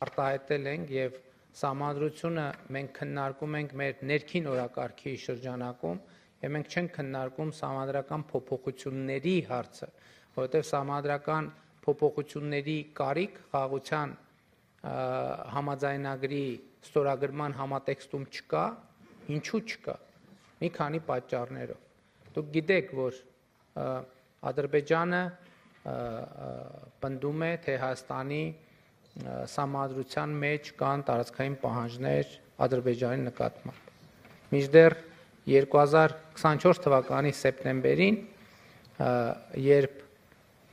արտահայտել ենք եւ Սահմանադրությունը մենք քննարկում ենք մեր ներքին օրակարգի շրջանակում եւ մենք չենք քննարկում սահմանադրական փոփոխությունների հարցը, որովհետեւ սահմանադրական փոփոխությունների կարիք խաղաղության համաձայնագրի ստորագրման համատեքստում չկա, ինչու չկա։ Մի քանի պատճառներով։ Դուք գիտեք, որ Ադրբեջանը պնդում է, թե Հայաստանի սահմանադրության մեջ կան տարածքային պահանջներ Ադրբեջանի նկատմամբ։ Մինչդեռ 2024 թվականի սեպտեմբերին, երբ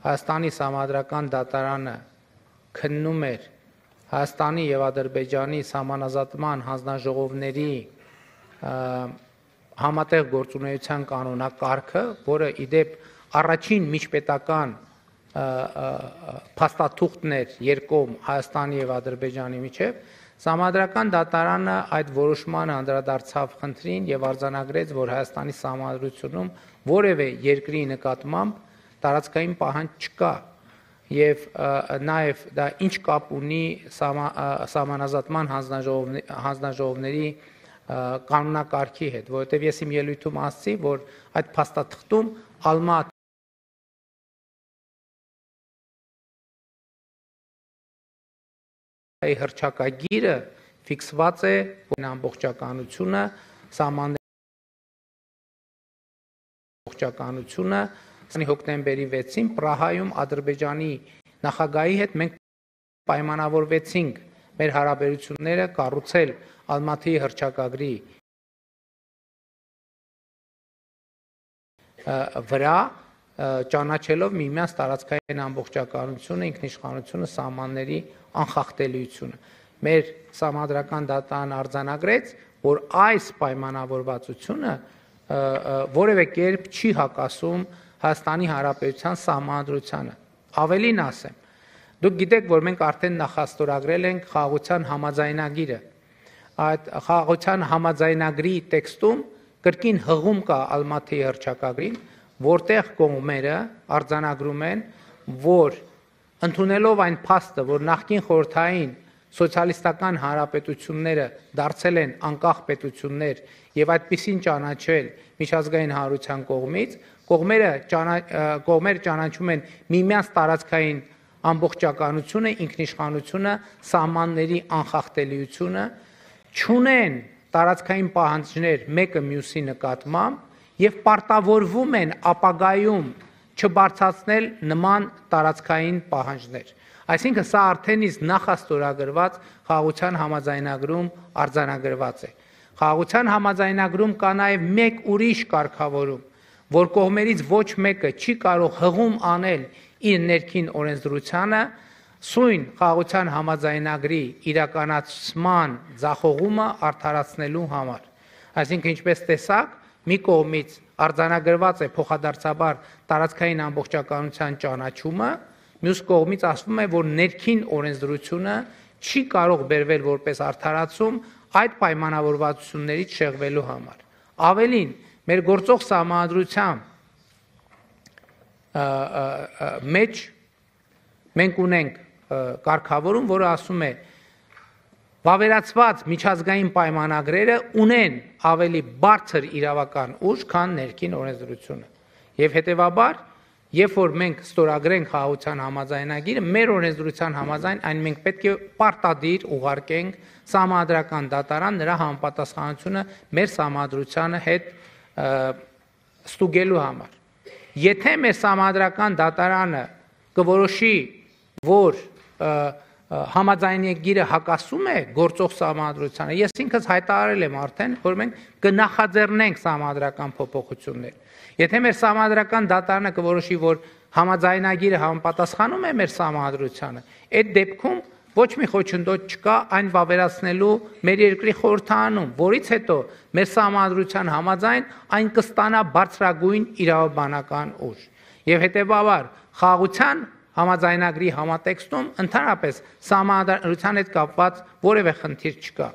Հայաստանի սահմանադրական դատարանը քննում էր Հայաստանի եւ Ադրբեջանի սահմանազատման հանձնաժողովների համատեղ գործունեության կանոնակարգը, որը իդեպ առաջին միջպետական փաստաթուղթն էր երկկողմ Հայաստանի եւ Ադրբեջանի միջեւ, Սահմանադրական դատարանը այդ որոշմանը անդրադարձավ խնդրին եւ արձանագրեց, որ Հայաստանի սահմանադրությունում որևէ երկրի նկատմամբ տարածքային պահանջ չկա եւ նաեւ դա ինչ կապ ունի սահմանազատման հանձնաժողովների կանոնակարգի հետ, որովհետեւ ես իմ ելույթում ասացի, որ այդ փաստաթղթում ալմատ հռչակագիրը ֆիքսված է ամբողջականությունը սահմանադրությունը հոկտեմբերի 6-ին Պրահայում Ադրբեջանի նախագահի հետ մենք պայմանավորվեցինք մեր հարաբերությունները կառուցել Ալմաթիի հռչակագրի վրա ճանաչելով միմյանց տարածքային ամբողջականությունը, ինքնիշխանությունը, սահմանների անխախտելիությունը։ Մեր սահմանադրական դատարանը արձանագրեց, որ այս պայմանավորվածությունը որևէ կերպ չի հակասում Հայաստանի Հանրապետության սահմանադրությանը։ Ավելին ասեմ, դուք գիտեք, որ մենք արդեն նախաստորագրել ենք խաղաղության համաձայնագիրը։ Այդ խաղաղության համաձայնագրի տեքստում կրկին հղում կա Ալմաթիի հռչակագրին, որտեղ կողմերը արձանագրում են, որ ընդունելով այն փաստը, որ նախկին խորհրդային սոցիալիստական հանրապետությունները դարձել են անկախ պետություններ եւ այդպիսին ճանաչել միջազգային հանրության կողմից, կողմերը ճանաչում են միմյանց տարածքային ամբողջականությունը, ինքնիշխանությունը, սահմանների անխախտելիությունը, չունեն տարածքային պահանջներ մեկը մյուսի նկատմամբ եւ պարտավորվում են ապագայում չբարձրացնել նման տարածքային պահանջներ։ Այսինքն սա արդեն իսկ նախաստորագրված խաղաղության համաձայնագրում արձանագրված է։ Խաղաղության համաձայնագրում կա նաեւ մեկ ուրիշ կարգավորում, որ կողմերից ոչ մեկը չի կարող հղում անել իր ներքին օրենսդրությանը սույն խաղաղության համաձայնագրի իրականացման ձախողումը արդարացնելու համար։ Այսինքն ինչպես տեսակ, մի կողմից արձանագրված է փոխադարձաբար տարածքային ամբողջականության ճանաչումը, մյուս կողմից ասվում է, որ ներքին օրենսդրությունը չի կարող բերվել որպես արդարացում այդ պայմանավորվածություններից շեղվելու համար։ Ավելին, մեր գործող սահմանադրության մեջ մենք ունենք կարգավորում, որը ասում է վավերացված միջազգային պայմանագրերը ունեն ավելի բարձր իրավական ուժ, քան ներքին օրենսդրությունը։ Եվ հետևաբար, երբ որ մենք ստորագրենք խաղաղության համաձայնագիրը, մեր օրենսդրության համաձայն այն մենք պետք է պարտադիր ուղարկենք սահմանադրական դատարան նրա համապատասխանությունը մեր սահմանադրությանը հետ ստուգելու համար։ Եթե մեր սահմանադրական դատարանը կորոշի, որ համաձայնագիրը հակասում է գործող սահմանադրությանը, ես ինքս հայտարարել եմ արդեն, որ մենք կնախաձեռնենք սահմանադրական փոփոխություններ։ Եթե մեր սահմանադրական դատարանը կորոշի, որ համաձայնագիրը համապատասխանում է մեր սահմանադրությանը, այդ դեպքում ոչ մի խոչընդոտ չկա այն վավերացնելու մեր երկրի խորհրդարանում, որից հետո մեր սահմանադրության համաձայն այն կստանա բարձրագույն իրավաբանական ուժ։ Եվ հետևաբար խաղաղության համաձայնագրի համատեքստում ընդհանրապես սահմանադրության հետ կապված որևէ խնդիր չկա։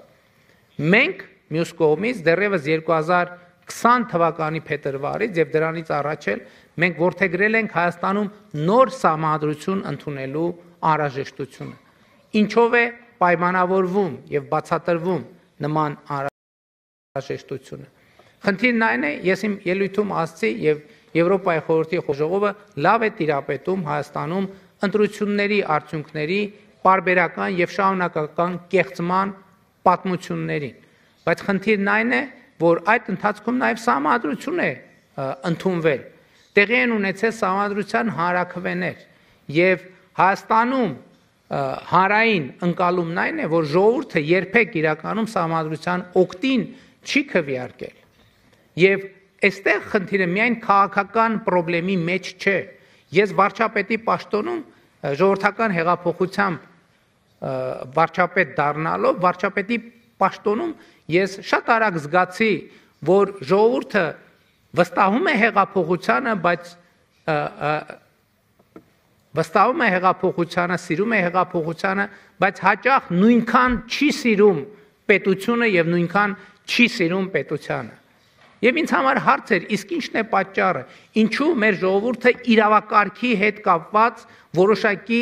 Մենք մյուս կողմից դեռևս 2020 թվականի փետրվարից եւ դրանից առաջ էլ մենք որդեգրել ենք Հայաստանում նոր սահմանադրություն ընդունելու անհրաժեշտությունը։ Ինչով է պայմանավորվում եւ բացատրվում նման անհրաժեշտությունը։ Խնդիրն այն է, ես իմ ելույթում ասացի եւ Եվրոպայի խորհրդի խորհրդը լավ է տիրապետում Հայաստանում ընտրությունների արդյունքների պարբերական եւ շարունակական կեղծման պատմություններին, բայց խնդիրն այն է, որ այդ ընթացքում նաեւ սահմանադրություն է ընդունվել, տեղի են ունեցել սահմանադրության հանրաքվեներ եւ Հայաստանում հանրային ընկալումն այն է, որ ժողովուրդը երբեք իրականում սահմանադրության օգտին չի քվեարկել եւ այստեղ խնդիրը միայն քաղաքական խնդրի մեջ չէ։ Ես վարչապետի պաշտոնում ժողովրդական հեղափոխությամբ վարչապետ դառնալով վարչապետի պաշտոնում ես շատ արագ զգացի, որ ժողովուրդը վստահում է հեղափոխությանը, բայց վստահում է հեղափոխությանը, սիրում է հեղափոխությանը, բայց հաճախ նույնքան չի սիրում պետությունը եւ նույնքան չի սիրում պետությանը։ Եվ ինձ համար հարց էր, իսկ ի՞նչն է պատճառը, ինչու մեր ժողովուրդը իրավակարգի հետ կապված որոշակի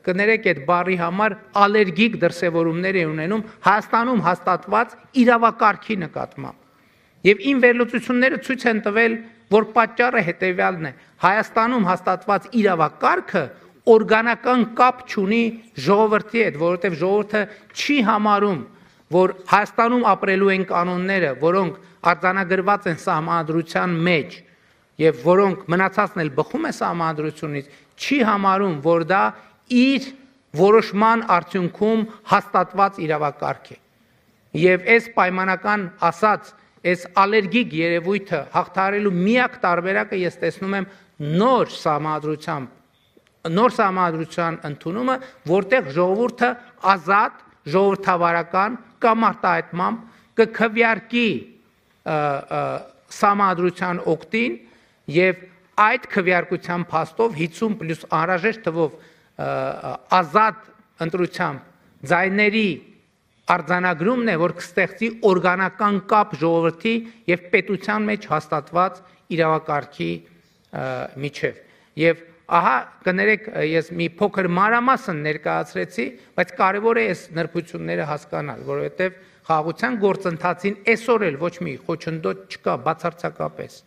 կներեք այդ բառի համար ալերգիկ դրսևորումներ է ունենում Հայաստանում հաստատված իրավակարգի նկատմամբ։ Եվ իմ վերլուծությունները ցույց են տվել, որ պատճառը հետեւյալն է. Հայաստանում հաստատված իրավակարգը օրգանական կապ չունի ժողովրդի հետ, որովհետև ժողովուրդը չի համարում, որ Հայաստանում ապրելու են կանոնները, որոնք արձանագրված են սահմանադրության մեջ եւ որոնք մնացածն էլ բխում է սահմանադրությունից, չի համարում, որ դա իր որոշման արդյունքում հաստատված իրավակարգ է։ Եվ այս պայմանական ասած, այս ալերգիկ երևույթը հաղթահարելու միակ տարբերակը ես տեսնում եմ նոր սահմանադրության ընդունումը, որտեղ ժողովուրդը ազատ, ժողովրդավարական կամ արտահայտմամբ կքվեարկի սահմանադրության օգտին եւ այդ քվեարկության փաստով 50 պլյուս անհրաժեշտ թվով ազատ ընտրությամբ ձայների արձանագրումն է, որ կստեղծի օրգանական կապ ժողովրդի եւ պետության մեջ հաստատված իրավակարգի միջև։ Եվ ահա կներեք, ես մի փոքր մանրամասն ներկայացրեցի, բայց կարևոր է այս նրբությունները հասկանալ, որովհետեւ խաղաղության գործընթացին այսօր էլ ոչ մի խոչընդոտ չկա բացարձակապես։